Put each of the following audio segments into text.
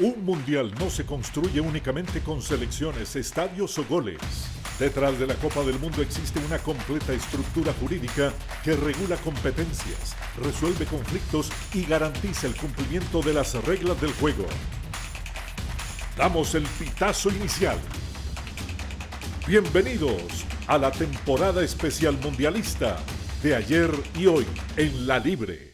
Un mundial no se construye únicamente con selecciones, estadios o goles. Detrás de la Copa del Mundo existe una completa estructura jurídica que regula competencias, resuelve conflictos y garantiza el cumplimiento de las reglas del juego. Damos el pitazo inicial. Bienvenidos a la temporada especial mundialista de ayer y hoy en La Libre.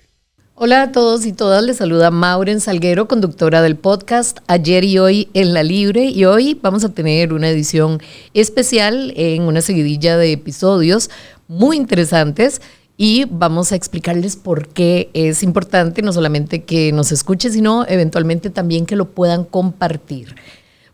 Hola a todos y todas, les saluda Mauren Salguero, conductora del podcast Ayer y Hoy en La Libre, y hoy vamos a tener una edición especial en una seguidilla de episodios muy interesantes y vamos a explicarles por qué es importante no solamente que nos escuchen, sino eventualmente también que lo puedan compartir.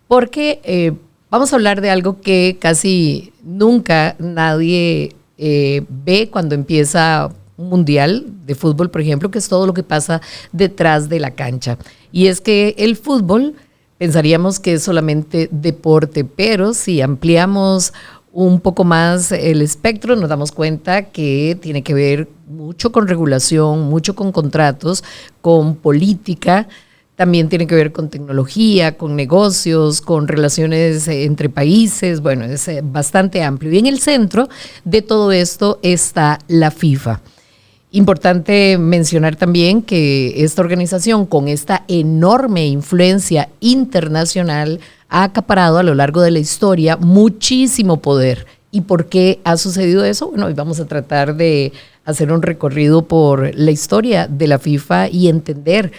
Porque vamos a hablar de algo que casi nunca nadie ve cuando empieza un mundial de fútbol, por ejemplo, que es todo lo que pasa detrás de la cancha. Y es que el fútbol pensaríamos que es solamente deporte, pero si ampliamos un poco más el espectro, nos damos cuenta que tiene que ver mucho con regulación, mucho con contratos, con política. También tiene que ver con tecnología, con negocios, con relaciones entre países. Bueno, es bastante amplio. Y en el centro de todo esto está la FIFA. Importante mencionar también que esta organización, con esta enorme influencia internacional, ha acaparado a lo largo de la historia muchísimo poder. ¿Y por qué ha sucedido eso? Bueno, hoy vamos a tratar de hacer un recorrido por la historia de la FIFA y entender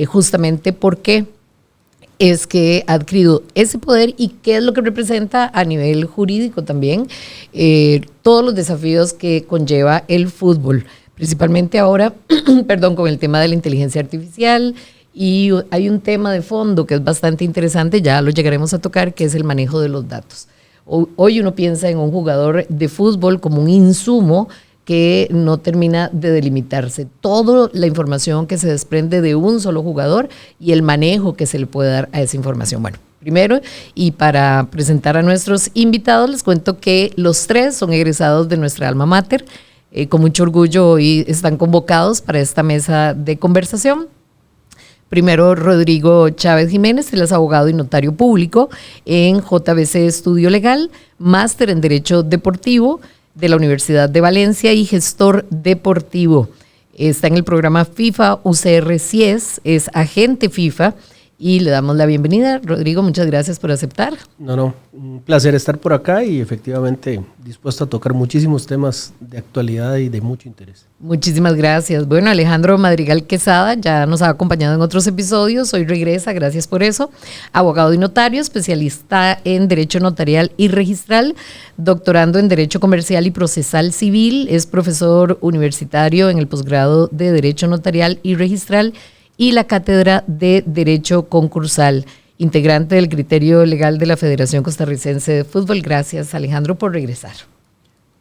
justamente por qué es que ha adquirido ese poder y qué es lo que representa a nivel jurídico también, todos los desafíos que conlleva el fútbol. Principalmente ahora, con el tema de la inteligencia artificial, y hay un tema de fondo que es bastante interesante, ya lo llegaremos a tocar, que es el manejo de los datos. Hoy uno piensa en un jugador de fútbol como un insumo que no termina de delimitarse. Toda la información que se desprende de un solo jugador y el manejo que se le puede dar a esa información. Bueno, primero, y para presentar a nuestros invitados, les cuento que los tres son egresados de nuestra alma mater. Con mucho orgullo hoy están convocados para esta mesa de conversación. Primero, Rodrigo Chávez Jiménez, él es abogado y notario público en JBC Estudio Legal, máster en Derecho Deportivo de la Universidad de Valencia y gestor deportivo. Está en el programa FIFA UCR CIES, es agente FIFA, y le damos la bienvenida. Rodrigo, muchas gracias por aceptar. No, un placer estar por acá y efectivamente dispuesto a tocar muchísimos temas de actualidad y de mucho interés. Muchísimas gracias. Bueno, Alejandro Madrigal Quesada ya nos ha acompañado en otros episodios, hoy regresa, gracias por eso. Abogado y notario, especialista en Derecho Notarial y Registral, doctorando en Derecho Comercial y Procesal Civil, es profesor universitario en el posgrado de Derecho Notarial y Registral y la Cátedra de Derecho Concursal, integrante del criterio legal de la Federación Costarricense de Fútbol. Gracias, Alejandro, por regresar.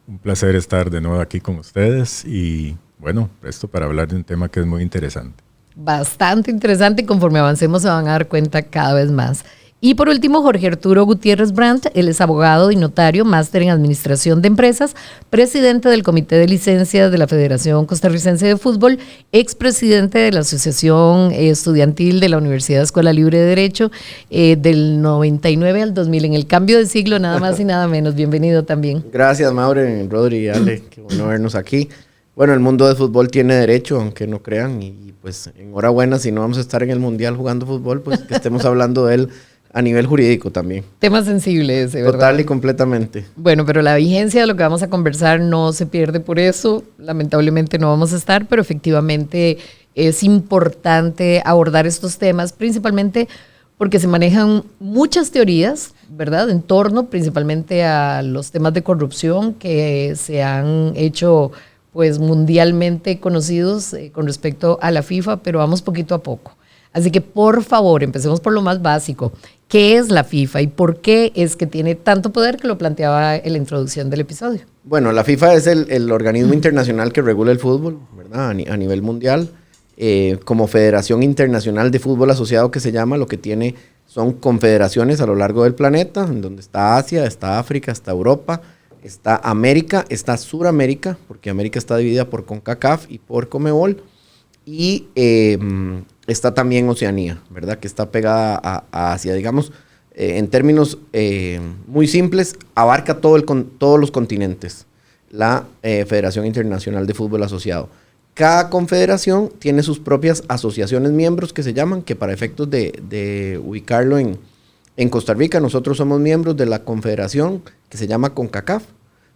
Un placer estar de nuevo aquí con ustedes y, bueno, presto para hablar de un tema que es muy interesante. Bastante interesante y conforme avancemos se van a dar cuenta cada vez más. Y por último, Jorge Arturo Gutiérrez Brandt, él es abogado y notario, máster en Administración de Empresas, presidente del Comité de Licencias de la Federación Costarricense de Fútbol, expresidente de la Asociación Estudiantil de la Universidad Escuela Libre de Derecho, del 99 al 2000, en el cambio de siglo, nada más y nada menos. Bienvenido también. Gracias, Maure, Rodri y Ale, qué bueno vernos aquí. Bueno, el mundo del fútbol tiene derecho, aunque no crean, y pues enhorabuena, si no vamos a estar en el Mundial jugando fútbol, pues que estemos hablando de él a nivel jurídico también. Tema sensible ese, ¿verdad? Total y completamente. Bueno, pero la vigencia de lo que vamos a conversar no se pierde por eso. Lamentablemente no vamos a estar, pero efectivamente es importante abordar estos temas, principalmente porque se manejan muchas teorías, ¿verdad?, en torno principalmente a los temas de corrupción que se han hecho pues mundialmente conocidos con respecto a la FIFA, pero vamos poquito a poco. Así que, por favor, empecemos por lo más básico. ¿Qué es la FIFA y por qué es que tiene tanto poder, que lo planteaba en la introducción del episodio? Bueno, la FIFA es el organismo internacional que regula el fútbol, ¿verdad? A nivel mundial. Como Federación Internacional de Fútbol Asociado, que se llama, lo que tiene son confederaciones a lo largo del planeta, en donde está Asia, está África, está Europa, está América, está Suramérica, porque América está dividida por CONCACAF y por CONMEBOL, y está también Oceanía, ¿verdad? Que está pegada a Asia, digamos, en términos muy simples, abarca todos los continentes, la Federación Internacional de Fútbol Asociado. Cada confederación tiene sus propias asociaciones miembros que se llaman, que para efectos de ubicarlo en Costa Rica, nosotros somos miembros de la confederación que se llama CONCACAF,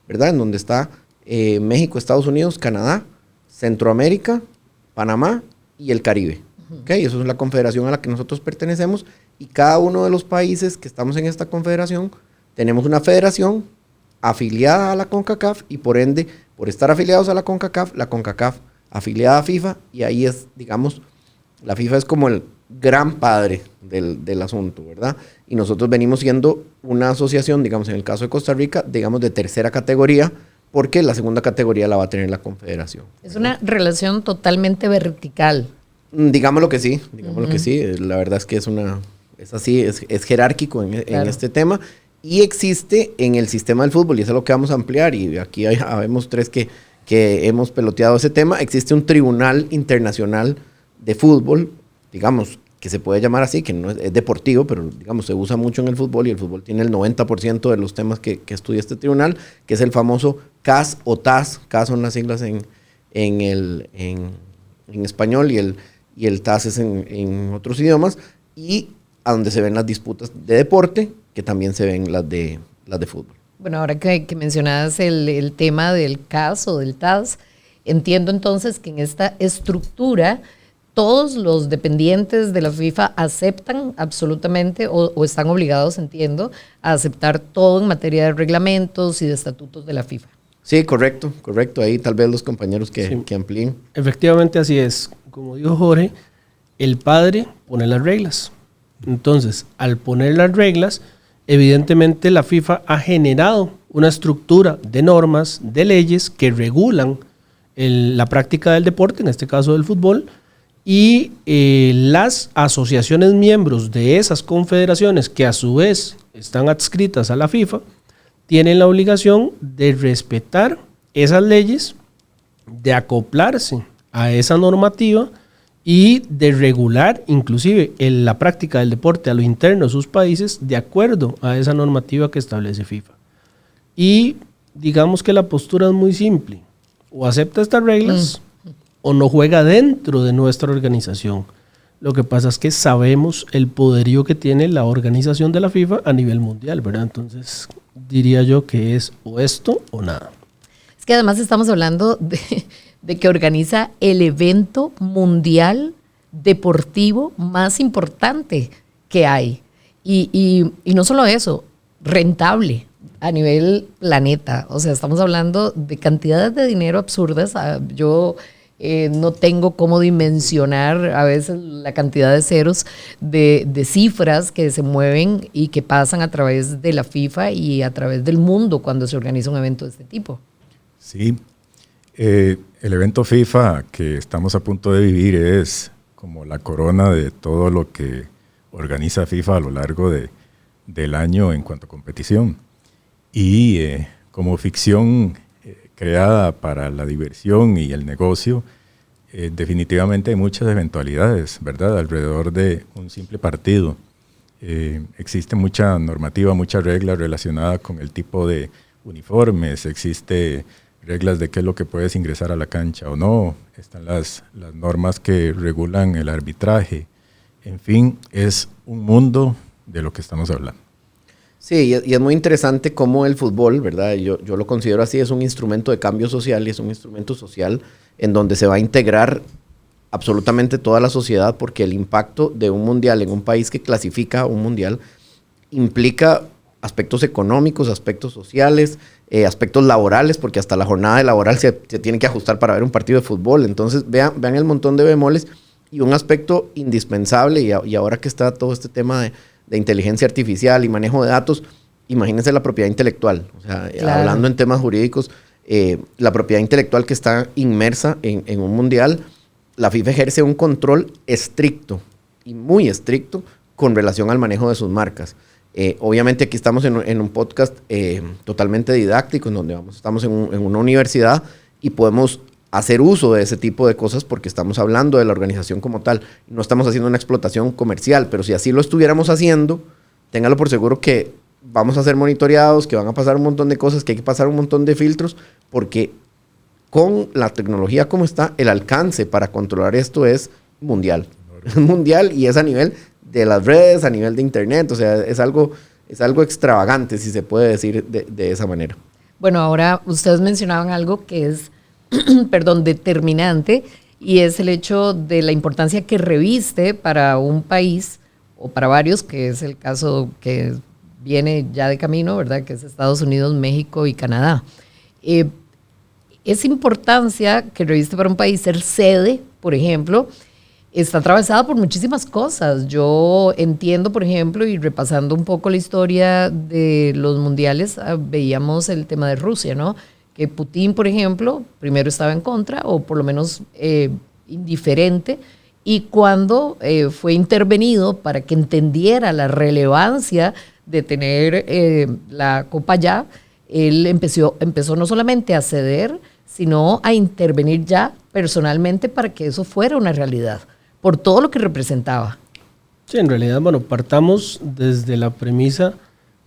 ¿verdad? En donde está México, Estados Unidos, Canadá, Centroamérica, Panamá y el Caribe. ¿Okay? Eso es la confederación a la que nosotros pertenecemos, y cada uno de los países que estamos en esta confederación tenemos una federación afiliada a la CONCACAF, y por ende, por estar afiliados a la CONCACAF afiliada a FIFA, y ahí es, digamos, la FIFA es como el gran padre del asunto, ¿verdad? Y nosotros venimos siendo una asociación, digamos, en el caso de Costa Rica, digamos, de tercera categoría, porque la segunda categoría la va a tener la confederación. Es una relación totalmente vertical. Digámoslo que sí, que sí. La verdad es que es así, es jerárquico en este tema, y existe en el sistema del fútbol, y eso es lo que vamos a ampliar, y aquí habemos tres que hemos peloteado ese tema. Existe un tribunal internacional de fútbol, digamos, que se puede llamar así, que no es deportivo, pero digamos se usa mucho en el fútbol, y el fútbol tiene el 90% de los temas que estudia este tribunal, que es el famoso CAS o TAS. CAS son las siglas en español, y el TAS es en otros idiomas, y a donde se ven las disputas de deporte, que también se ven las de fútbol. Bueno, ahora que mencionabas el tema del CAS o del TAS, entiendo entonces que en esta estructura todos los dependientes de la FIFA aceptan absolutamente o están obligados, entiendo, a aceptar todo en materia de reglamentos y de estatutos de la FIFA. Sí, correcto. Ahí tal vez los compañeros que amplíen. Efectivamente así es. Como dijo Jorge, el padre pone las reglas. Entonces, al poner las reglas, evidentemente la FIFA ha generado una estructura de normas, de leyes que regulan la práctica del deporte, en este caso del fútbol, y las asociaciones miembros de esas confederaciones, que a su vez están adscritas a la FIFA, tienen la obligación de respetar esas leyes, de acoplarse a esa normativa y de regular inclusive la práctica del deporte a lo interno de sus países de acuerdo a esa normativa que establece FIFA. Y digamos que la postura es muy simple: o acepta estas reglas o no juega dentro de nuestra organización. Lo que pasa es que sabemos el poderío que tiene la organización de la FIFA a nivel mundial, ¿verdad? Entonces diría yo que es o esto o nada. Es que además estamos hablando de que organiza el evento mundial deportivo más importante que hay. Y no solo eso, rentable a nivel planeta. O sea, estamos hablando de cantidades de dinero absurdas. Yo no tengo cómo dimensionar a veces la cantidad de ceros de cifras que se mueven y que pasan a través de la FIFA y a través del mundo cuando se organiza un evento de este tipo. Sí, el evento FIFA que estamos a punto de vivir es como la corona de todo lo que organiza FIFA a lo largo del año en cuanto a competición. Y como ficción creada para la diversión y el negocio, definitivamente hay muchas eventualidades, ¿verdad?, alrededor de un simple partido. Existe mucha normativa, mucha regla relacionada con el tipo de uniformes, existe reglas de qué es lo que puedes ingresar a la cancha o no, están las normas que regulan el arbitraje. En fin, es un mundo de lo que estamos hablando. Sí, y es muy interesante cómo el fútbol, ¿verdad? Yo lo considero así, es un instrumento de cambio social, y es un instrumento social en donde se va a integrar absolutamente toda la sociedad, porque el impacto de un mundial en un país que clasifica un mundial implica aspectos económicos, aspectos sociales, aspectos laborales, porque hasta la jornada laboral se tiene que ajustar para ver un partido de fútbol. Entonces vean el montón de bemoles, y un aspecto indispensable, y ahora que está todo este tema de inteligencia artificial y manejo de datos, imagínense la propiedad intelectual. O sea, claro, hablando en temas jurídicos, la propiedad intelectual que está inmersa en un mundial, la FIFA ejerce un control estricto y muy estricto con relación al manejo de sus marcas. Obviamente aquí estamos en un podcast totalmente didáctico, en donde estamos en una universidad y podemos hacer uso de ese tipo de cosas porque estamos hablando de la organización como tal. No estamos haciendo una explotación comercial, pero si así lo estuviéramos haciendo, téngalo por seguro que vamos a ser monitoreados, que van a pasar un montón de cosas, que hay que pasar un montón de filtros, porque con la tecnología como está, el alcance para controlar esto es mundial. Es mundial y es a nivel de las redes, a nivel de internet, o sea, es algo extravagante, si se puede decir de esa manera. Bueno, ahora ustedes mencionaban algo que es, determinante, y es el hecho de la importancia que reviste para un país, o para varios, que es el caso que viene ya de camino, ¿verdad? Que es Estados Unidos, México y Canadá. Esa importancia que reviste para un país ser sede, por ejemplo, está atravesada por muchísimas cosas. Yo entiendo, por ejemplo, y repasando un poco la historia de los mundiales, veíamos el tema de Rusia, ¿no? Que Putin, por ejemplo, primero estaba en contra, o por lo menos indiferente, y cuando fue intervenido para que entendiera la relevancia de tener la Copa ya, él empezó no solamente a ceder, sino a intervenir ya personalmente para que eso fuera una realidad, por todo lo que representaba. Sí, en realidad, bueno, partamos desde la premisa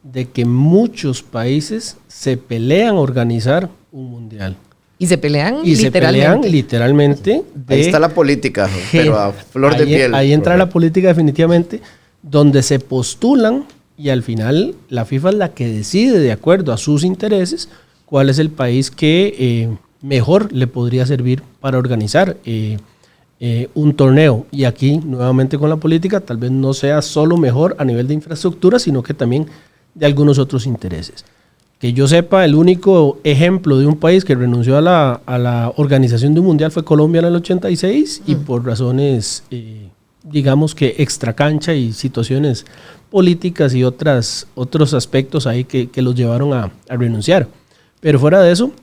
de que muchos países se pelean a organizar un mundial. Y se pelean y literalmente. Se pelean literalmente. Ahí está la política, pero a flor de piel. Ahí entra la política definitivamente, donde se postulan y al final la FIFA es la que decide, de acuerdo a sus intereses, cuál es el país que mejor le podría servir para organizar un torneo. Y aquí, nuevamente con la política, tal vez no sea solo mejor a nivel de infraestructura, sino que también de algunos otros intereses. Que yo sepa, el único ejemplo de un país que renunció a la organización de un mundial fue Colombia en el 86 y por razones, digamos que extracancha y situaciones políticas y otros aspectos ahí que los llevaron a renunciar. Pero fuera de eso,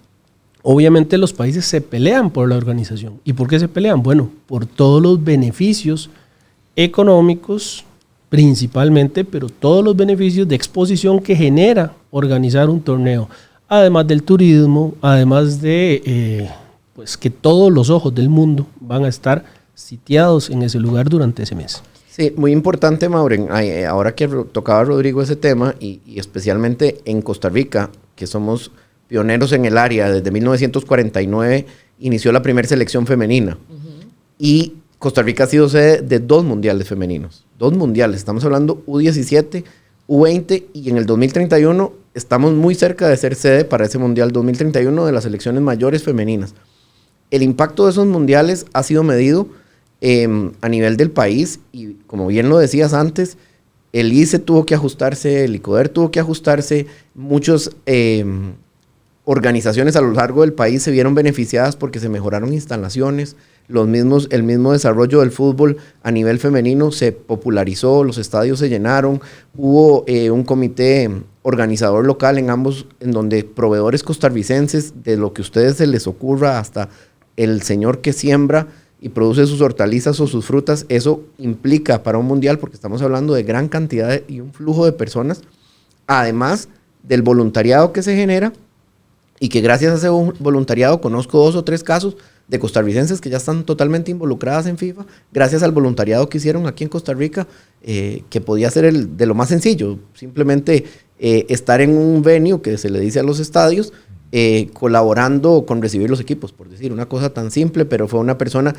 obviamente los países se pelean por la organización. ¿Y por qué se pelean? Bueno, por todos los beneficios económicos principalmente, pero todos los beneficios de exposición que genera organizar un torneo, además del turismo, además de pues que todos los ojos del mundo van a estar sitiados en ese lugar durante ese mes. Sí, muy importante, Mauren, ahora que tocaba Rodrigo ese tema, y especialmente en Costa Rica, que somos pioneros en el área, desde 1949 inició la primera selección femenina, y Costa Rica ha sido sede de 2 mundiales femeninos, 2 mundiales, estamos hablando U17, U20, y en el 2031 estamos muy cerca de ser sede para ese mundial 2031 de las selecciones mayores femeninas. El impacto de esos mundiales ha sido medido a nivel del país, y como bien lo decías antes, el ICE tuvo que ajustarse, el ICODER tuvo que ajustarse, muchas organizaciones a lo largo del país se vieron beneficiadas porque se mejoraron instalaciones, el mismo desarrollo del fútbol a nivel femenino se popularizó, los estadios se llenaron, hubo un comité organizador local en donde proveedores costarricenses, de lo que a ustedes se les ocurra, hasta el señor que siembra y produce sus hortalizas o sus frutas, eso implica para un mundial, porque estamos hablando de gran cantidad y un flujo de personas, además del voluntariado que se genera, y que gracias a ese voluntariado conozco 2 o 3 casos de costarricenses que ya están totalmente involucradas en FIFA, gracias al voluntariado que hicieron aquí en Costa Rica, que podía ser de lo más sencillo, simplemente estar en un venue que se le dice a los estadios, colaborando con recibir los equipos, por decir una cosa tan simple, pero fue una persona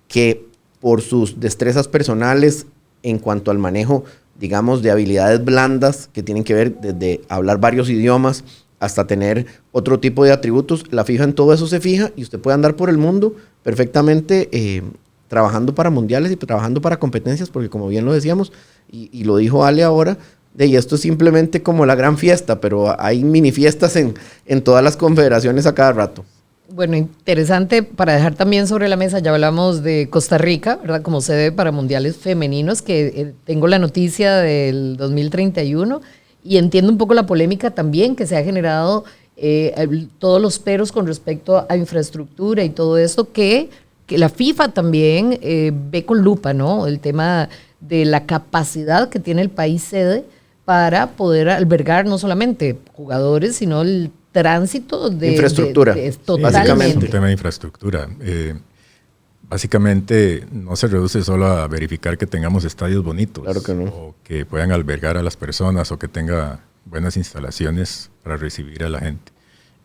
que por sus destrezas personales en cuanto al manejo, digamos, de habilidades blandas que tienen que ver desde hablar varios idiomas hasta tener otro tipo de atributos, la FIFA en todo eso se fija y usted puede andar por el mundo perfectamente trabajando para mundiales y trabajando para competencias, porque como bien lo decíamos, y lo dijo Ale ahora, y esto es simplemente como la gran fiesta, pero hay mini fiestas en todas las confederaciones a cada rato. Bueno, interesante para dejar también sobre la mesa, ya hablamos de Costa Rica, ¿verdad? Como sede para mundiales femeninos, que tengo la noticia del 2031, y entiendo un poco la polémica también que se ha generado, todos los peros con respecto a infraestructura y todo esto, que la FIFA también ve con lupa, ¿no? El tema de la capacidad que tiene el país sede para poder albergar no solamente jugadores, sino el tránsito de infraestructura. Totalmente. Es un tema de infraestructura. Básicamente no se reduce solo a verificar que tengamos estadios bonitos, claro que no, o que puedan albergar a las personas, o que tenga buenas instalaciones para recibir a la gente.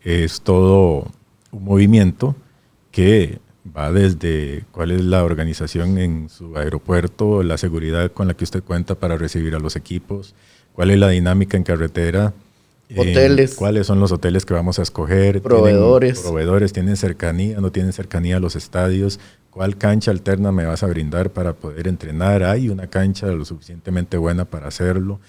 Es todo un movimiento que va desde cuál es la organización en su aeropuerto, la seguridad con la que usted cuenta para recibir a los equipos, cuál es la dinámica en carretera, hoteles, cuáles son los hoteles que vamos a escoger, proveedores, tienen cercanía, no tienen cercanía a los estadios, cuál cancha alterna me vas a brindar para poder entrenar, hay una cancha lo suficientemente buena para hacerlo,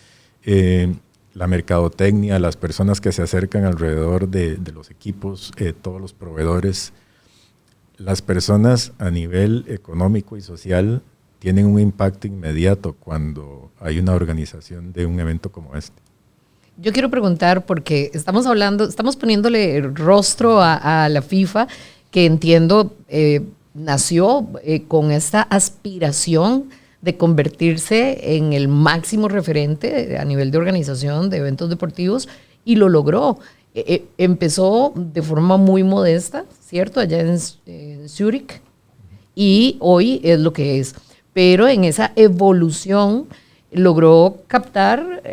la mercadotecnia, las personas que se acercan alrededor de los equipos, todos los proveedores. Las personas a nivel económico y social tienen un impacto inmediato cuando hay una organización de un evento como este. Yo quiero preguntar, porque estamos poniéndole el rostro a la FIFA, que entiendo nació con esta aspiración de convertirse en el máximo referente a nivel de organización de eventos deportivos, y lo logró. Empezó de forma muy modesta, ¿cierto? Allá en Zúrich, y hoy es lo que es. Pero en esa evolución logró captar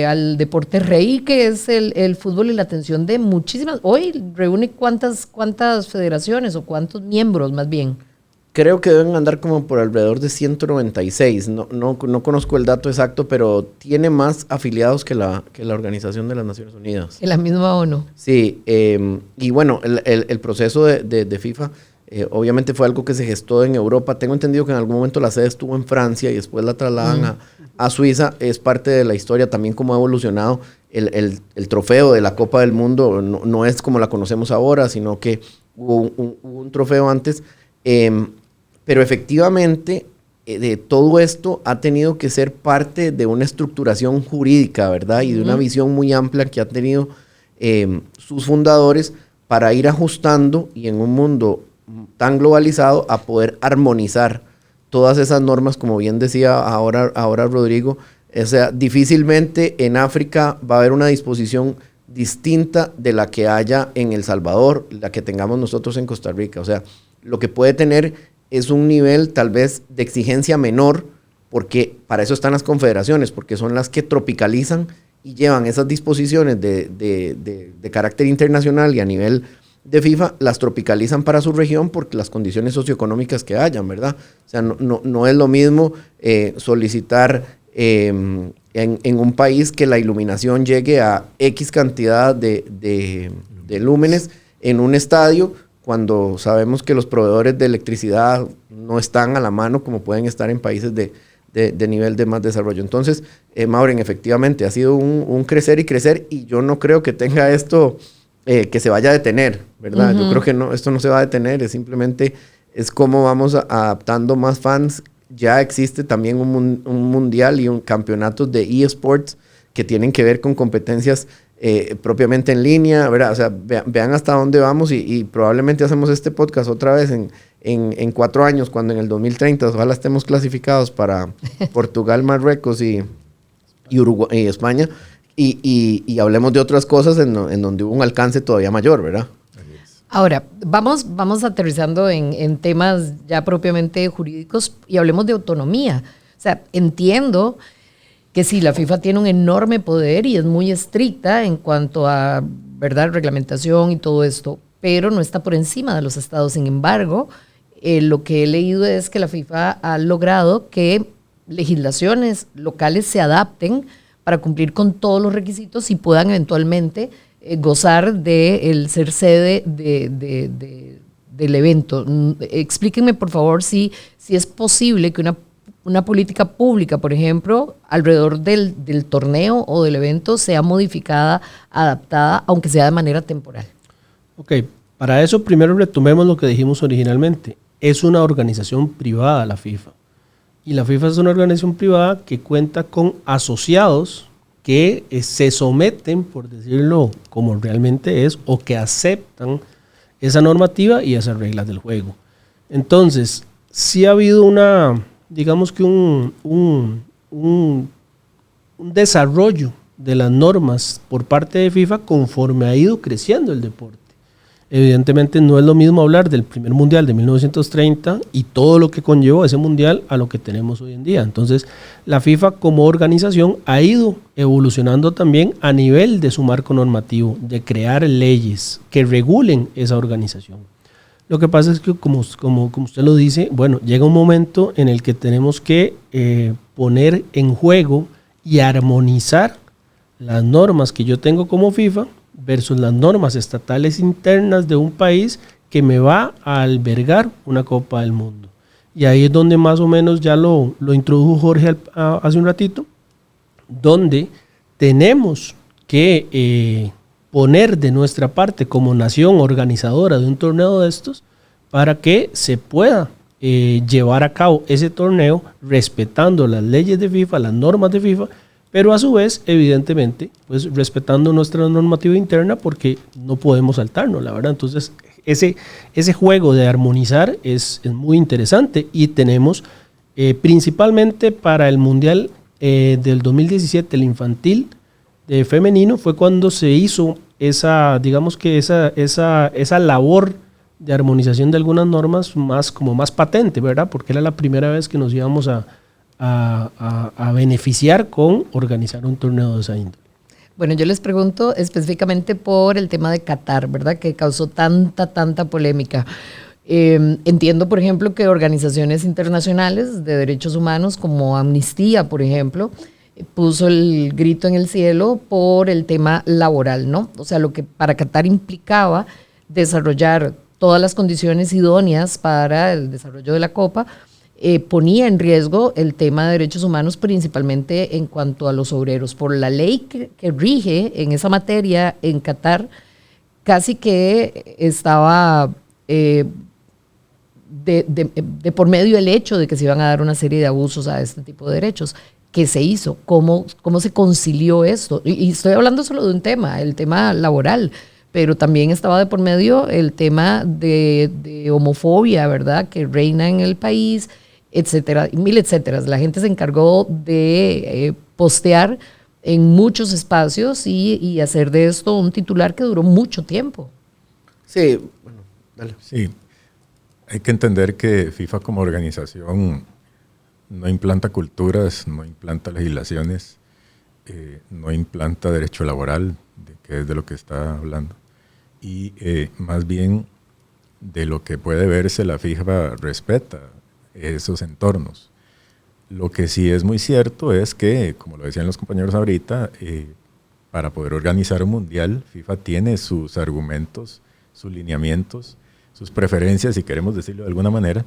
al deporte rey, que es el fútbol, y la atención de muchísimas. Hoy reúne cuántas federaciones, o cuántos miembros más bien. Creo que deben andar como por alrededor de 196. No conozco el dato exacto, pero tiene más afiliados que la Organización de las Naciones Unidas. En la misma ONU. Sí, y bueno, el proceso de FIFA obviamente fue algo que se gestó en Europa. Tengo entendido que en algún momento la sede estuvo en Francia y después la trasladan a Suiza. Es parte de la historia también cómo ha evolucionado el trofeo de la Copa del Mundo. No es como la conocemos ahora, sino que hubo un trofeo antes. Pero efectivamente, de todo esto ha tenido que ser parte de una estructuración jurídica, ¿verdad? Y de una visión muy amplia que han tenido sus fundadores para ir ajustando, y en un mundo tan globalizado, a poder armonizar todas esas normas, como bien decía ahora Rodrigo. O sea, difícilmente en África va a haber una disposición distinta de la que haya en El Salvador, la que tengamos nosotros en Costa Rica. O sea, lo que puede tener es un nivel tal vez de exigencia menor, porque para eso están las confederaciones, porque son las que tropicalizan y llevan esas disposiciones de carácter internacional, y a nivel de FIFA las tropicalizan para su región porque las condiciones socioeconómicas que hayan, ¿verdad? O sea, no es lo mismo solicitar en un país que la iluminación llegue a X cantidad de lúmenes en un estadio, cuando sabemos que los proveedores de electricidad no están a la mano como pueden estar en países de nivel de más desarrollo. Entonces, Maureen, efectivamente, ha sido un crecer y crecer, y yo no creo que tenga esto que se vaya a detener, ¿verdad? Yo creo que esto no se va a detener, es como vamos adaptando más fans. Ya existe también un mundial y un campeonatos de eSports que tienen que ver con competencias propiamente en línea, ¿verdad? O sea, vean hasta dónde vamos, y probablemente hacemos este podcast otra vez en 4 años, cuando en el 2030 ojalá estemos clasificados para Portugal, Marruecos y Uruguay y España, y hablemos de otras cosas en donde hubo un alcance todavía mayor, ¿verdad? Ahora, vamos aterrizando en temas ya propiamente jurídicos, y hablemos de autonomía. O sea, entiendo que sí, la FIFA tiene un enorme poder y es muy estricta en cuanto a, ¿verdad?, reglamentación y todo esto, pero no está por encima de los estados. Sin embargo, lo que he leído es que la FIFA ha logrado que legislaciones locales se adapten para cumplir con todos los requisitos y puedan eventualmente gozar de el ser sede del evento. Explíquenme, por favor, si es posible que una política pública, por ejemplo, alrededor del torneo o del evento sea modificada, adaptada, aunque sea de manera temporal. Ok, para eso primero retomemos lo que dijimos originalmente. Es una organización privada la FIFA. Y la FIFA es una organización privada que cuenta con asociados que se someten, por decirlo como realmente es, o que aceptan esa normativa y esas reglas del juego. Entonces, sí ha habido digamos que un desarrollo de las normas por parte de FIFA conforme ha ido creciendo el deporte. Evidentemente no es lo mismo hablar del primer mundial de 1930 y todo lo que conllevó ese mundial a lo que tenemos hoy en día. Entonces, la FIFA como organización ha ido evolucionando también a nivel de su marco normativo, de crear leyes que regulen esa organización. Lo que pasa es que, como usted lo dice, bueno, llega un momento en el que tenemos que poner en juego y armonizar las normas que yo tengo como FIFA versus las normas estatales internas de un país que me va a albergar una Copa del Mundo. Y ahí es donde más o menos ya lo introdujo Jorge hace un ratito, donde tenemos que poner de nuestra parte como nación organizadora de un torneo de estos para que se pueda llevar a cabo ese torneo respetando las leyes de FIFA, las normas de FIFA, pero a su vez, evidentemente, pues respetando nuestra normativa interna porque no podemos saltarnos, la verdad. Entonces, ese juego de armonizar es muy interesante y tenemos principalmente para el Mundial del 2017, el infantil de femenino, fue cuando se hizo esa labor de armonización de algunas normas más patente, ¿verdad? Porque era la primera vez que nos íbamos a beneficiar con organizar un torneo de esa índole. Bueno, yo les pregunto específicamente por el tema de Qatar, ¿verdad? Que causó tanta polémica. Entiendo, por ejemplo, que organizaciones internacionales de derechos humanos como Amnistía, por ejemplo, puso el grito en el cielo por el tema laboral, ¿no? O sea, lo que para Qatar implicaba desarrollar todas las condiciones idóneas para el desarrollo de la Copa, ponía en riesgo el tema de derechos humanos, principalmente en cuanto a los obreros. Por la ley que rige en esa materia en Qatar, casi que estaba de por medio el hecho de que se iban a dar una serie de abusos a este tipo de derechos. ¿Qué se hizo? ¿Cómo se concilió esto? Y estoy hablando solo de un tema, el tema laboral, pero también estaba de por medio el tema de homofobia, ¿verdad?, que reina en el país, etcétera, mil etcétera. La gente se encargó de postear en muchos espacios y hacer de esto un titular que duró mucho tiempo. Sí, bueno, dale. Sí, hay que entender que FIFA como organización no implanta culturas, no implanta legislaciones, no implanta derecho laboral, que es de lo que está hablando. Y más bien de lo que puede verse, la FIFA respeta esos entornos. Lo que sí es muy cierto es que, como lo decían los compañeros ahorita, para poder organizar un mundial, FIFA tiene sus argumentos, sus lineamientos, sus preferencias, si queremos decirlo de alguna manera,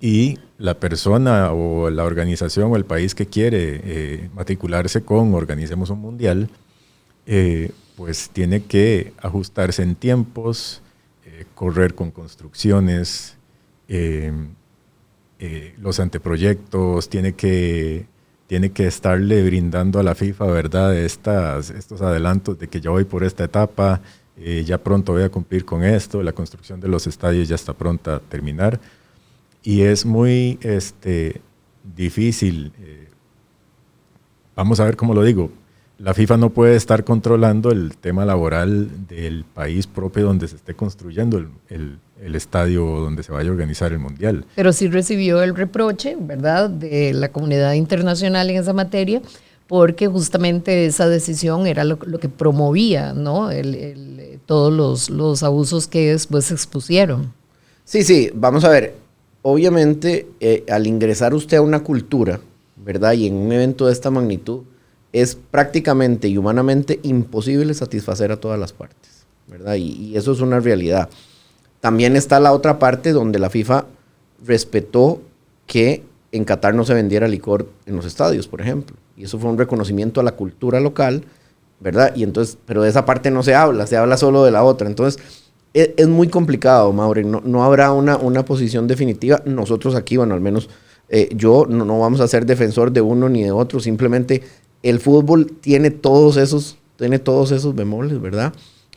y la persona o la organización o el país que quiere matricularse con Organicemos un Mundial, pues tiene que ajustarse en tiempos, correr con construcciones, los anteproyectos, tiene que estarle brindando a la FIFA, ¿verdad?, estos adelantos de que ya voy por esta etapa, ya pronto voy a cumplir con esto, la construcción de los estadios ya está pronta a terminar. Y es muy difícil, vamos a ver cómo lo digo, la FIFA no puede estar controlando el tema laboral del país propio donde se esté construyendo el estadio donde se vaya a organizar el Mundial. Pero sí recibió el reproche, ¿verdad?, de la comunidad internacional en esa materia, porque justamente esa decisión era lo que promovía, ¿no?, todos los abusos que después se expusieron. Sí, vamos a ver. Obviamente, al ingresar usted a una cultura, ¿verdad?, y en un evento de esta magnitud, es prácticamente y humanamente imposible satisfacer a todas las partes, ¿verdad? Y eso es una realidad. También está la otra parte donde la FIFA respetó que en Qatar no se vendiera licor en los estadios, por ejemplo. Y eso fue un reconocimiento a la cultura local, ¿verdad? Y entonces, pero de esa parte no se habla solo de la otra. Entonces, es muy complicado, Maureen. No habrá una posición definitiva. Nosotros aquí, bueno, al menos yo no vamos a ser defensor de uno ni de otro. Simplemente el fútbol tiene todos esos bemoles, ¿verdad?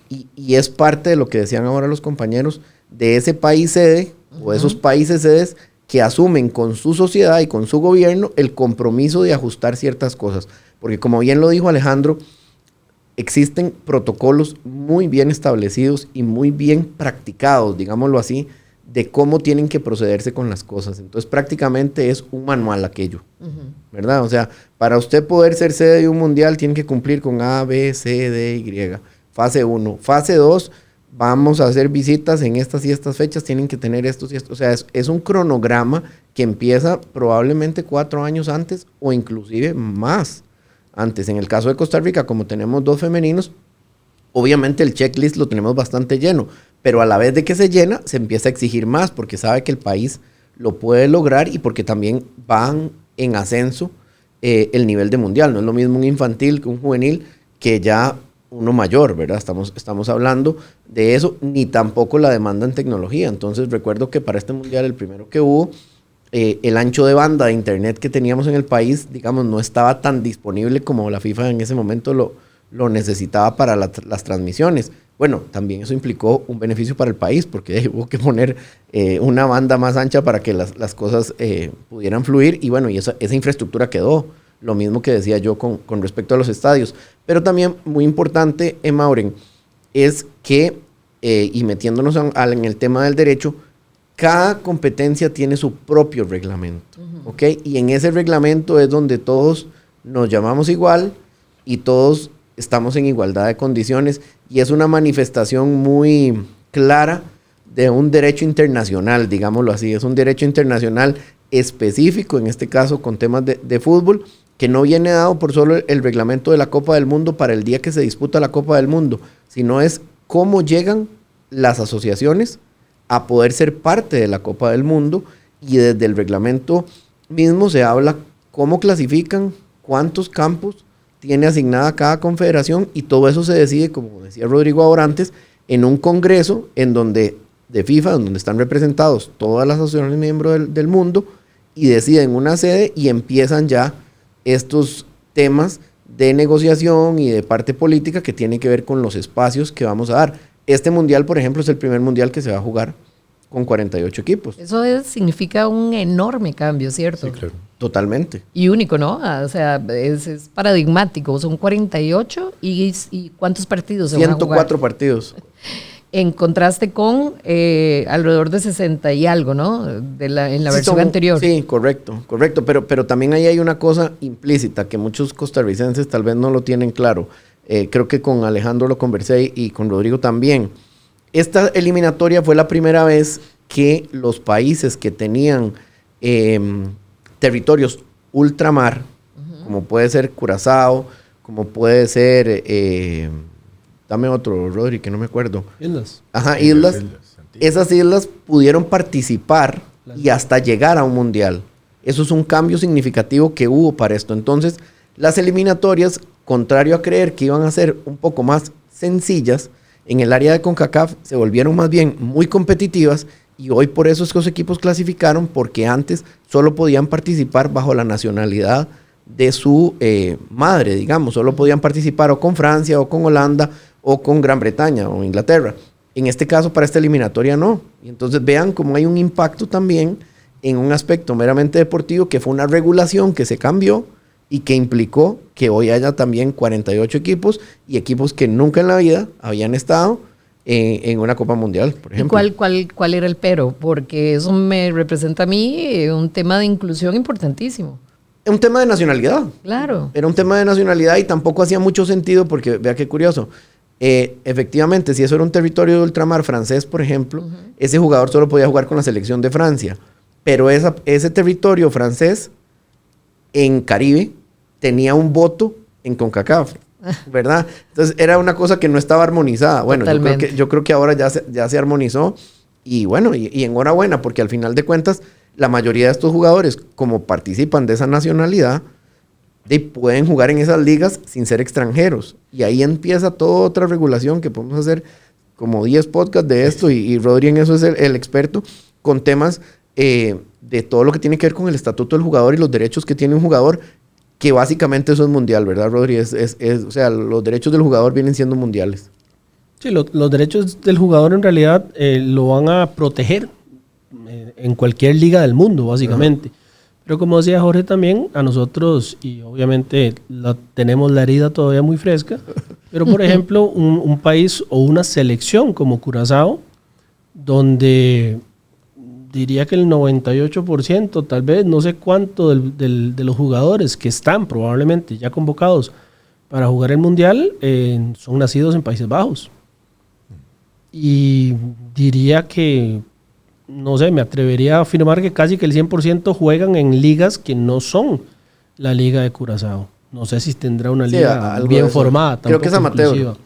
Y es parte de lo que decían ahora los compañeros, de ese país sede, o esos países sedes que asumen con su sociedad y con su gobierno el compromiso de ajustar ciertas cosas. Porque como bien lo dijo Alejandro, existen protocolos muy bien establecidos y muy bien practicados, digámoslo así, de cómo tienen que procederse con las cosas. Entonces prácticamente es un manual aquello, ¿verdad? O sea, para usted poder ser sede de un mundial tiene que cumplir con A, B, C, D, Y. Fase 1. Fase 2, vamos a hacer visitas en estas y estas fechas, tienen que tener estos y estos. O sea, es un cronograma que empieza probablemente 4 años antes o inclusive más antes. En el caso de Costa Rica, como tenemos 2 femeninos, obviamente el checklist lo tenemos bastante lleno, pero a la vez de que se llena, se empieza a exigir más porque sabe que el país lo puede lograr y porque también van en ascenso el nivel de mundial. No es lo mismo un infantil que un juvenil que ya uno mayor, ¿verdad? Estamos hablando de eso, ni tampoco la demanda en tecnología. Entonces recuerdo que para este mundial, el primero que hubo, el ancho de banda de internet que teníamos en el país, digamos, no estaba tan disponible como la FIFA en ese momento lo necesitaba para las transmisiones. Bueno, también eso implicó un beneficio para el país porque hubo que poner una banda más ancha para que las cosas pudieran fluir y bueno, y esa infraestructura quedó. Lo mismo que decía yo con respecto a los estadios. Pero también muy importante, Mauren, es que, y metiéndonos en el tema del derecho, cada competencia tiene su propio reglamento, ¿ok? Y en ese reglamento es donde todos nos llamamos igual y todos estamos en igualdad de condiciones y es una manifestación muy clara de un derecho internacional, digámoslo así. Es un derecho internacional específico, en este caso con temas de fútbol, que no viene dado por solo el reglamento de la Copa del Mundo para el día que se disputa la Copa del Mundo, sino es cómo llegan las asociaciones a poder ser parte de la Copa del Mundo y desde el reglamento mismo se habla cómo clasifican, cuántos campos tiene asignada cada confederación y todo eso se decide, como decía Rodrigo ahora antes, en un congreso en donde de FIFA, donde están representados todas las asociaciones miembros del mundo y deciden una sede y empiezan ya estos temas de negociación y de parte política que tienen que ver con los espacios que vamos a dar. Este mundial, por ejemplo, es el primer mundial que se va a jugar con 48 equipos. Eso significa un enorme cambio, ¿cierto? Sí, claro. Totalmente. Y único, ¿no? O sea, es paradigmático. Son 48 y ¿cuántos partidos se van a jugar? 104 partidos. En contraste con alrededor de 60 y algo, ¿no? En la versión anterior. Sí, correcto. Pero también ahí hay una cosa implícita que muchos costarricenses tal vez no lo tienen claro. Creo que con Alejandro lo conversé y con Rodrigo también. Esta eliminatoria fue la primera vez que los países que tenían territorios ultramar, como puede ser Curazao, como puede ser... dame otro, Rodri, que no me acuerdo. Islas. Ajá, islas. Esas islas pudieron participar y hasta llegar a un mundial. Eso es un cambio significativo que hubo para esto. Entonces, las eliminatorias, contrario a creer que iban a ser un poco más sencillas, en el área de CONCACAF se volvieron más bien muy competitivas y hoy por eso es que los equipos clasificaron porque antes solo podían participar bajo la nacionalidad de su madre, digamos. Solo podían participar o con Francia o con Holanda o con Gran Bretaña o Inglaterra. En este caso, para esta eliminatoria no. Y entonces vean cómo hay un impacto también en un aspecto meramente deportivo, que fue una regulación que se cambió y que implicó que hoy haya también 48 equipos y equipos que nunca en la vida habían estado en una Copa Mundial, por ejemplo. ¿Y cuál era el pero? Porque eso me representa a mí un tema de inclusión importantísimo. Un tema de nacionalidad. Claro. Era un tema de nacionalidad y tampoco hacía mucho sentido porque, vea qué curioso, efectivamente, si eso era un territorio de ultramar francés, por ejemplo, ese jugador solo podía jugar con la selección de Francia. Pero ese territorio francés en Caribe tenía un voto en CONCACAF, ¿verdad? Entonces era una cosa que no estaba armonizada. Bueno, yo creo que ahora ya se armonizó y bueno, y enhorabuena, porque al final de cuentas la mayoría de estos jugadores, como participan de esa nacionalidad, pueden jugar en esas ligas sin ser extranjeros. Y ahí empieza toda otra regulación que podemos hacer como 10 podcasts de esto, y Rodri en eso es el experto, con temas de todo lo que tiene que ver con el estatuto del jugador y los derechos que tiene un jugador, que básicamente eso es mundial, ¿verdad, Rodri? O sea, los derechos del jugador vienen siendo mundiales. Sí, los derechos del jugador en realidad lo van a proteger en cualquier liga del mundo, básicamente. Pero como decía Jorge también, a nosotros, y obviamente tenemos la herida todavía muy fresca, Pero, por ejemplo, un país o una selección como Curazao, donde diría que el 98%, tal vez, no sé cuánto de los jugadores que están probablemente ya convocados para jugar el Mundial son nacidos en Países Bajos. Y diría que, no sé, me atrevería a afirmar que casi que el 100% juegan en ligas que no son la Liga de Curazao. No sé si tendrá una liga bien formada. Creo que es amateur.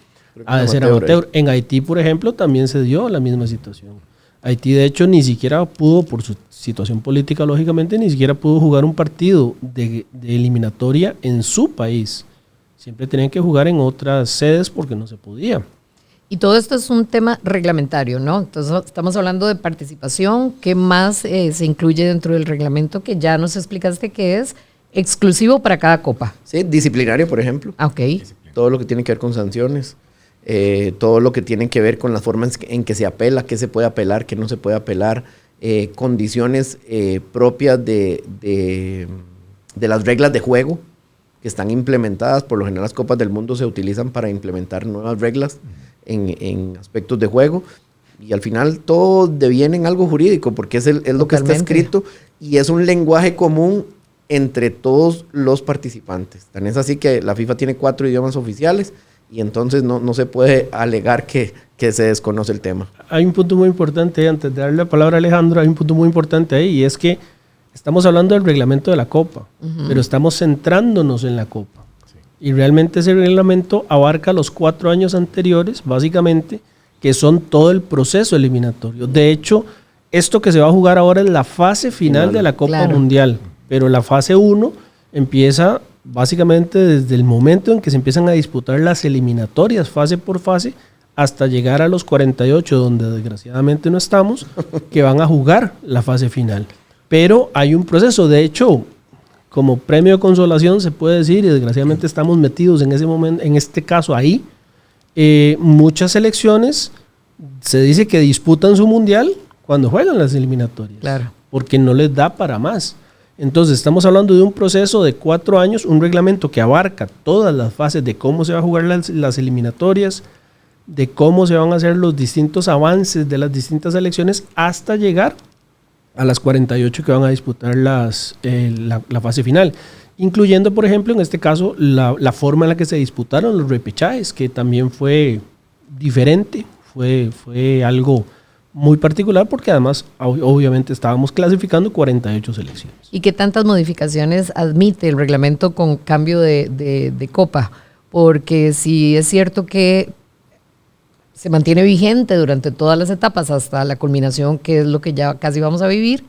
Ha de ser amateur. En Haití, por ejemplo, también se dio la misma situación. Haití, de hecho, ni siquiera pudo, por su situación política, lógicamente, ni siquiera pudo jugar un partido de eliminatoria en su país. Siempre tenían que jugar en otras sedes porque no se podía. Y todo esto es un tema reglamentario, ¿no? Entonces estamos hablando de participación. ¿Qué más se incluye dentro del reglamento que ya nos explicaste que es exclusivo para cada copa? Sí, disciplinario, por ejemplo. Ok. Todo lo que tiene que ver con sanciones. Todo lo que tiene que ver con las formas en que se apela, qué se puede apelar, qué no se puede apelar. Condiciones propias de las reglas de juego que están implementadas. Por lo general las copas del mundo se utilizan para implementar nuevas reglas en aspectos de juego, y al final todo deviene en algo jurídico porque es lo que está escrito y es un lenguaje común entre todos los participantes. Tan es así que la FIFA tiene 4 idiomas oficiales y entonces no se puede alegar que se desconoce el tema. Hay un punto muy importante, antes de darle la palabra a Alejandro, hay un punto muy importante ahí, y es que estamos hablando del reglamento de la Copa, pero estamos centrándonos en la Copa. Y realmente ese reglamento abarca los 4 años anteriores, básicamente, que son todo el proceso eliminatorio. De hecho, esto que se va a jugar ahora es la fase final de la Copa Mundial, pero la fase 1 empieza básicamente desde el momento en que se empiezan a disputar las eliminatorias, fase por fase, hasta llegar a los 48, donde desgraciadamente no estamos, que van a jugar la fase final. Pero hay un proceso, de hecho, como premio de consolación se puede decir, y desgraciadamente estamos metidos en ese momento, en este caso ahí, muchas selecciones se dice que disputan su mundial cuando juegan las eliminatorias, porque no les da para más. Entonces estamos hablando de un proceso de 4 años, un reglamento que abarca todas las fases de cómo se va a jugar las eliminatorias, de cómo se van a hacer los distintos avances de las distintas selecciones hasta llegar a las 48 que van a disputar la fase final, incluyendo, por ejemplo, en este caso, la forma en la que se disputaron los repechajes, que también fue diferente, fue algo muy particular porque además, obviamente, estábamos clasificando 48 selecciones. ¿Y qué tantas modificaciones admite el reglamento con cambio de copa? Porque si es cierto que se mantiene vigente durante todas las etapas hasta la culminación, que es lo que ya casi vamos a vivir,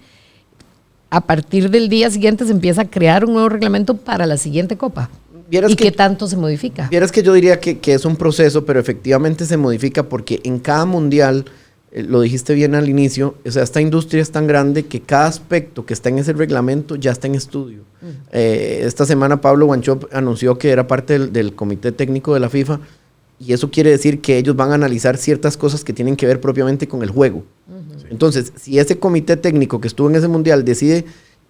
a partir del día siguiente se empieza a crear un nuevo reglamento para la siguiente copa. ¿Y qué tanto se modifica? Vieras que yo diría que es un proceso, pero efectivamente se modifica porque en cada mundial, lo dijiste bien al inicio, o sea, esta industria es tan grande que cada aspecto que está en ese reglamento ya está en estudio. Esta semana Pablo Wanchope anunció que era parte del comité técnico de la FIFA, y eso quiere decir que ellos van a analizar ciertas cosas que tienen que ver propiamente con el juego. Entonces, si ese comité técnico que estuvo en ese mundial decide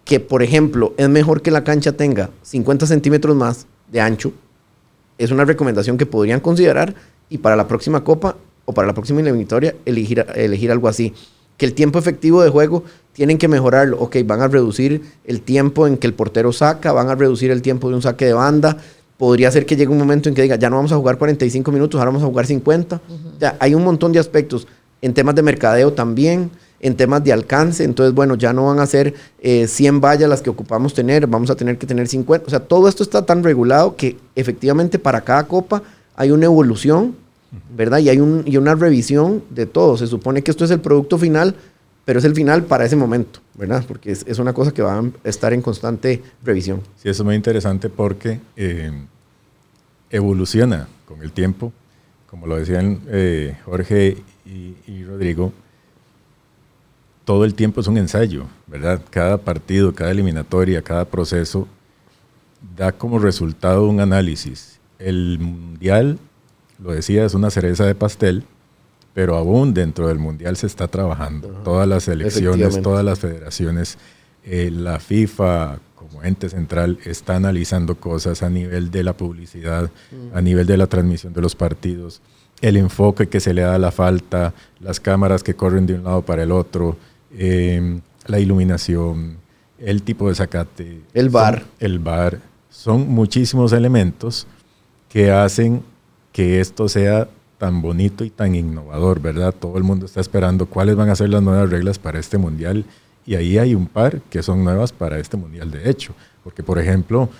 que, por ejemplo, es mejor que la cancha tenga 50 centímetros más de ancho, es una recomendación que podrían considerar, y para la próxima copa o para la próxima eliminatoria elegir algo así. Que el tiempo efectivo de juego tienen que mejorarlo. Ok, van a reducir el tiempo en que el portero saca, van a reducir el tiempo de un saque de banda. Podría ser que llegue un momento en que diga, ya no vamos a jugar 45 minutos, ahora vamos a jugar 50. O sea, hay un montón de aspectos. En temas de mercadeo también, en temas de alcance. Entonces, bueno, ya no van a ser 100 vallas las que ocupamos tener, vamos a tener que tener 50. O sea, todo esto está tan regulado que efectivamente para cada copa hay una evolución, ¿verdad? Y hay una revisión de todo. Se supone que esto es el producto final, pero es el final para ese momento, ¿verdad? Porque es una cosa que va a estar en constante revisión. Sí, eso es muy interesante porque evoluciona con el tiempo. Como lo decían Jorge y Rodrigo, todo el tiempo es un ensayo, ¿verdad? Cada partido, cada eliminatoria, cada proceso da como resultado un análisis. El mundial, lo decía, es una cereza de pastel, pero aún dentro del mundial se está trabajando. Todas las selecciones, todas las federaciones, la FIFA como ente central, está analizando cosas a nivel de la publicidad, a nivel de la transmisión de los partidos, el enfoque que se le da a la falta, las cámaras que corren de un lado para el otro, la iluminación, el tipo de zacate. El VAR. El VAR. Son muchísimos elementos que hacen que esto sea tan bonito y tan innovador, ¿verdad? Todo el mundo está esperando cuáles van a ser las nuevas reglas para este mundial, y ahí hay un par que son nuevas para este mundial de hecho, porque por ejemplo,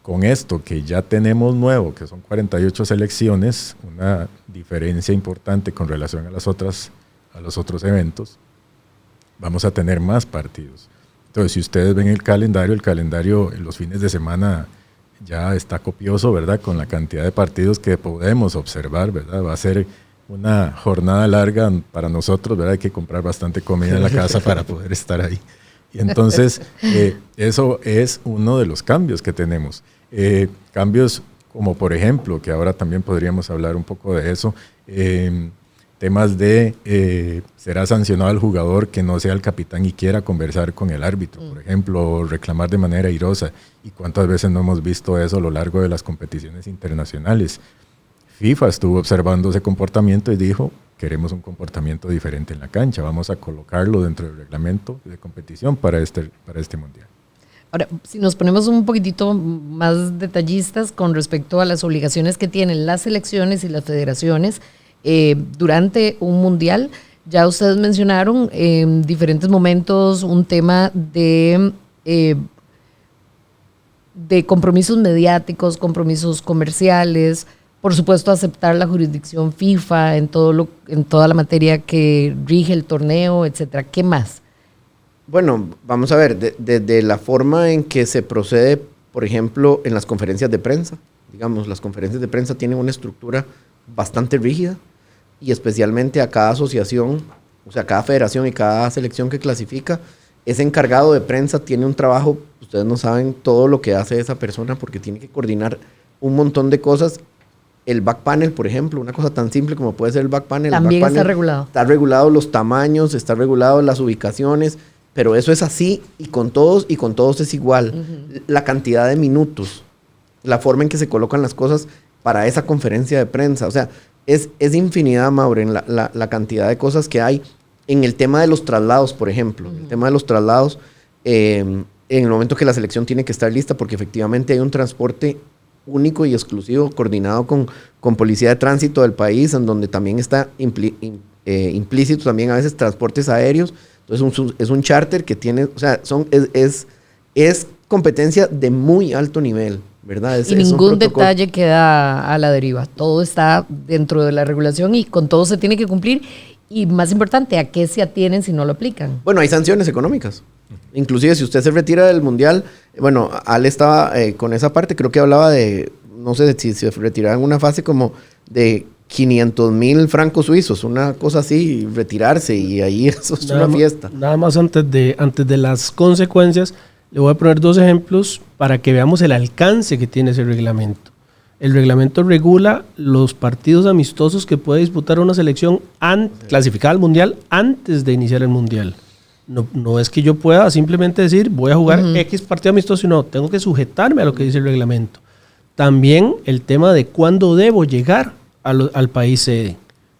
con esto que ya tenemos nuevo, que son 48 selecciones, una diferencia importante con relación a los otros eventos, vamos a tener más partidos. Entonces, si ustedes ven el calendario en los fines de semana ya está copioso, ¿verdad? Con la cantidad de partidos que podemos observar, ¿verdad? Va a ser una jornada larga para nosotros, ¿verdad? Hay que comprar bastante comida en la casa para poder estar ahí. Y entonces, eso es uno de los cambios que tenemos. Cambios como, por ejemplo, que ahora también podríamos hablar un poco de eso, temas de será sancionado el jugador que no sea el capitán y quiera conversar con el árbitro, por ejemplo, o reclamar de manera airosa. ¿Y cuántas veces no hemos visto eso a lo largo de las competiciones internacionales? FIFA estuvo observando ese comportamiento y dijo, queremos un comportamiento diferente en la cancha, vamos a colocarlo dentro del reglamento de competición para este mundial. Ahora, si nos ponemos un poquitito más detallistas con respecto a las obligaciones que tienen las selecciones y las federaciones durante un mundial, ya ustedes mencionaron en diferentes momentos un tema de compromisos mediáticos, compromisos comerciales, por supuesto aceptar la jurisdicción FIFA en toda la materia que rige el torneo, etcétera. ¿Qué más? Bueno, vamos a ver, desde la forma en que se procede, por ejemplo, en las conferencias de prensa. Digamos, las conferencias de prensa tienen una estructura bastante rígida y especialmente a cada asociación, o sea, cada federación y cada selección que clasifica, ese encargado de prensa tiene un trabajo, ustedes no saben todo lo que hace esa persona porque tiene que coordinar un montón de cosas. El back panel, por ejemplo, una cosa tan simple como puede ser el back panel. También está regulado. Está regulado los tamaños, está regulado las ubicaciones, pero eso es así y con todos es igual. La cantidad de minutos, la forma en que se colocan las cosas para esa conferencia de prensa. O sea, es infinidad, Maureen, la cantidad de cosas que hay en el tema de los traslados, por ejemplo. El tema de los traslados, en el momento que la selección tiene que estar lista, porque efectivamente hay un transporte único y exclusivo, coordinado con Policía de Tránsito del país, en donde también está implícito también a veces transportes aéreos. Entonces es un charter que tiene, o sea, es competencia de muy alto nivel, ¿verdad? Y ningún detalle queda a la deriva. Todo está dentro de la regulación y con todo se tiene que cumplir. Y más importante, ¿a qué se atienen si no lo aplican? Bueno, hay sanciones económicas. Inclusive si usted se retira del mundial, bueno, Ale estaba con esa parte, creo que hablaba de, no sé si se retiraba en una fase como de 500,000 francos suizos, una cosa así, retirarse, y ahí eso es una fiesta. Nada más antes de las consecuencias, le voy a poner 2 ejemplos para que veamos el alcance que tiene ese reglamento. El reglamento regula los partidos amistosos que puede disputar una selección clasificada al mundial antes de iniciar el mundial. No es que yo pueda simplemente decir voy a jugar X partido amistoso, no, tengo que sujetarme a lo que dice el reglamento. También el tema de cuándo debo llegar al país sede.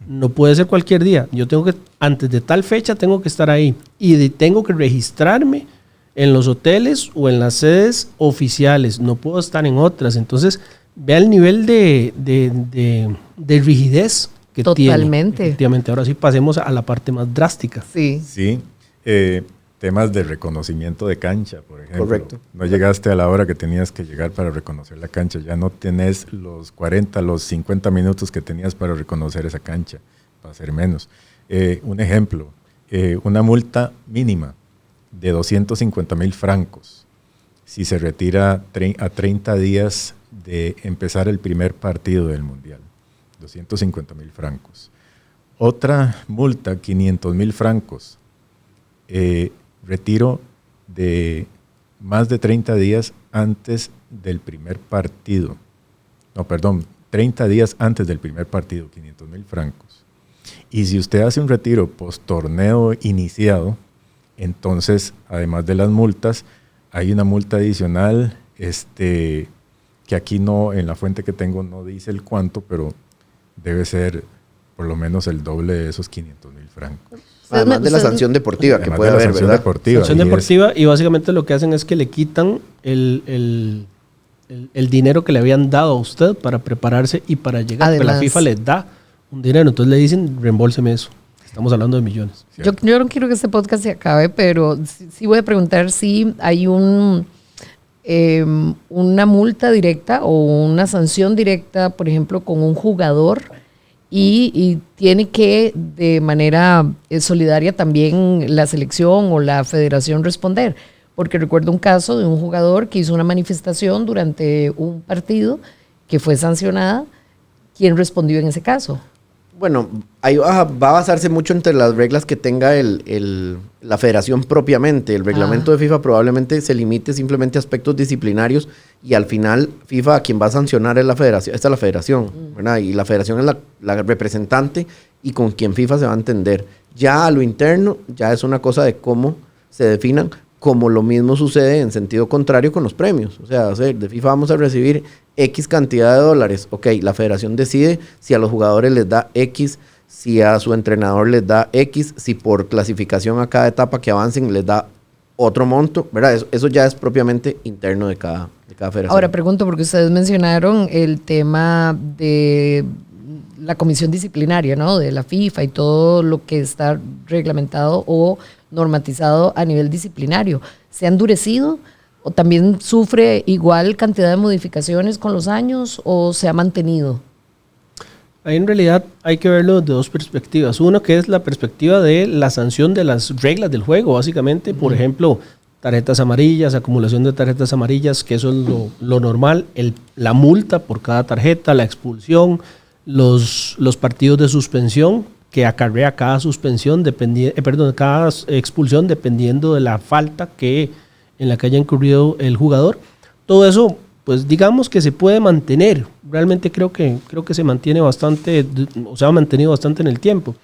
No puede ser cualquier día. Yo tengo que, antes de tal fecha, tengo que estar ahí y tengo que registrarme en los hoteles o en las sedes oficiales. No puedo estar en otras. Entonces, vea el nivel de rigidez que tiene. Totalmente. Efectivamente. Ahora sí pasemos a la parte más drástica. Sí. Sí. Temas de reconocimiento de cancha, por ejemplo. Correcto. No llegaste a la hora que tenías que llegar para reconocer la cancha. Ya no tenés los 40, los 50 minutos que tenías para reconocer esa cancha. Va a ser menos. Un ejemplo, una multa mínima de 250,000 francos si se retira a 30 días de empezar el primer partido del Mundial. 250,000 francos. Otra multa, 500,000 francos. Retiro de más de 30 días antes del primer partido. 30 días antes del primer partido, 500,000 francos. Y si usted hace un retiro post torneo iniciado, entonces, además de las multas, hay una multa adicional, que aquí no, en la fuente que tengo no dice el cuánto, pero debe ser por lo menos el doble de esos 500,000 francos. Además de la sanción deportiva que puede haber, ¿verdad? Sanción deportiva, y básicamente lo que hacen es que le quitan el dinero que le habían dado a usted para prepararse y para llegar. Además, la FIFA les da un dinero, entonces le dicen, reembolseme eso. Estamos hablando de millones. Yo no quiero que este podcast se acabe, pero sí voy a preguntar si hay una multa directa o una sanción directa, por ejemplo, con un jugador y tiene que de manera solidaria también la selección o la federación responder. Porque recuerdo un caso de un jugador que hizo una manifestación durante un partido que fue sancionada. ¿Quién respondió en ese caso? Bueno, ahí va a basarse mucho entre las reglas que tenga la federación propiamente. El reglamento de FIFA probablemente se limite simplemente a aspectos disciplinarios y al final FIFA a quien va a sancionar es la federación. Esta es la federación, ¿verdad? Y la federación es la representante y con quien FIFA se va a entender. Ya a lo interno, ya es una cosa de cómo se definan, como lo mismo sucede en sentido contrario con los premios. O sea, de FIFA vamos a recibir X cantidad de dólares. Ok, la federación decide si a los jugadores les da X, si a su entrenador les da X, si por clasificación a cada etapa que avancen les da otro monto, ¿verdad? Eso ya es propiamente interno de cada federación. Ahora pregunto, porque ustedes mencionaron el tema de la comisión disciplinaria, ¿no? De la FIFA y todo lo que está reglamentado o normatizado a nivel disciplinario. ¿Se ha endurecido o también sufre igual cantidad de modificaciones con los años o se ha mantenido? Ahí en realidad hay que verlo de dos perspectivas. Uno que es la perspectiva de la sanción de las reglas del juego, básicamente. Por ejemplo, tarjetas amarillas, acumulación de tarjetas amarillas, que eso es lo normal. La multa por cada tarjeta, la expulsión, los partidos de suspensión que acarrea cada suspensión, cada expulsión dependiendo de la falta en la que haya incurrido el jugador. Todo eso, pues digamos que se puede mantener. Realmente creo que se mantiene bastante, o se ha mantenido bastante en el tiempo.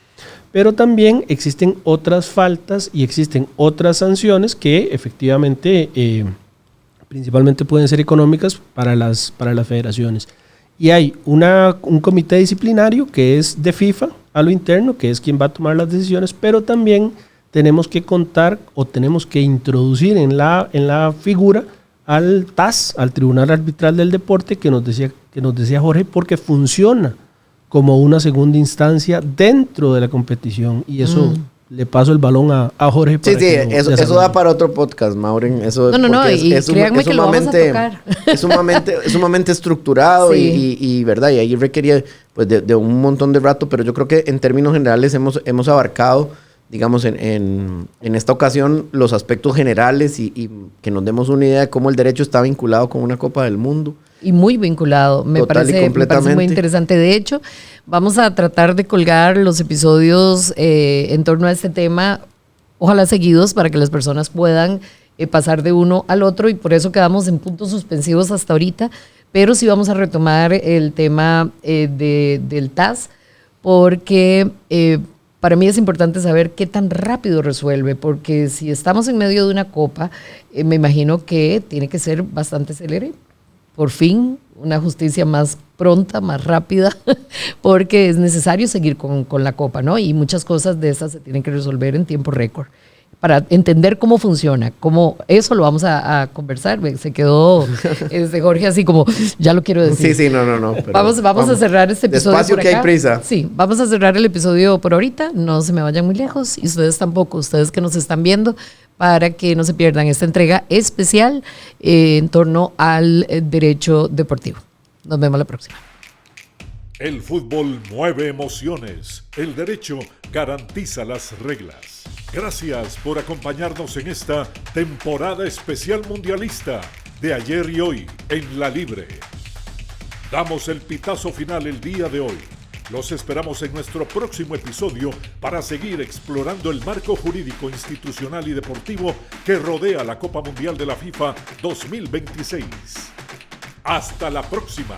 Pero también existen otras faltas y existen otras sanciones que efectivamente principalmente pueden ser económicas para las federaciones. Y hay un comité disciplinario que es de FIFA a lo interno, que es quien va a tomar las decisiones, pero también tenemos que contar o tenemos que introducir en la figura al TAS, al Tribunal Arbitral del Deporte, que nos decía Jorge, porque funciona como una segunda instancia dentro de la competición. Y eso le paso el balón a Jorge. Sí, eso da para otro podcast, Maureen. Eso no, y créanme que lo vamos a tocar. Es sumamente estructurado y verdad, y ahí requería pues de un montón de rato, pero yo creo que en términos generales hemos abarcado, digamos, en esta ocasión los aspectos generales y que nos demos una idea de cómo el derecho está vinculado con una Copa del Mundo. Y muy vinculado, me parece muy interesante. De hecho, vamos a tratar de colgar los episodios en torno a este tema, ojalá seguidos, para que las personas puedan pasar de uno al otro, y por eso quedamos en puntos suspensivos hasta ahorita, pero sí vamos a retomar el tema del TAS, porque para mí es importante saber qué tan rápido resuelve, porque si estamos en medio de una copa, me imagino que tiene que ser bastante célere. Por fin, una justicia más pronta, más rápida, porque es necesario seguir con la Copa, ¿no? Y muchas cosas de esas se tienen que resolver en tiempo récord. Para entender cómo funciona, eso lo vamos a conversar. Se quedó Jorge así como, ya lo quiero decir. Sí, no. Vamos a cerrar este episodio. Despacio por acá. Que hay prisa. Sí, vamos a cerrar el episodio por ahorita. No se me vayan muy lejos y ustedes tampoco, ustedes que nos están viendo, para que no se pierdan esta entrega especial en torno al derecho deportivo. Nos vemos la próxima. El fútbol mueve emociones. El derecho garantiza las reglas. Gracias por acompañarnos en esta temporada especial mundialista de Ayer y Hoy en La Libre. Damos el pitazo final el día de hoy. Los esperamos en nuestro próximo episodio para seguir explorando el marco jurídico, institucional y deportivo que rodea la Copa Mundial de la FIFA 2026. ¡Hasta la próxima!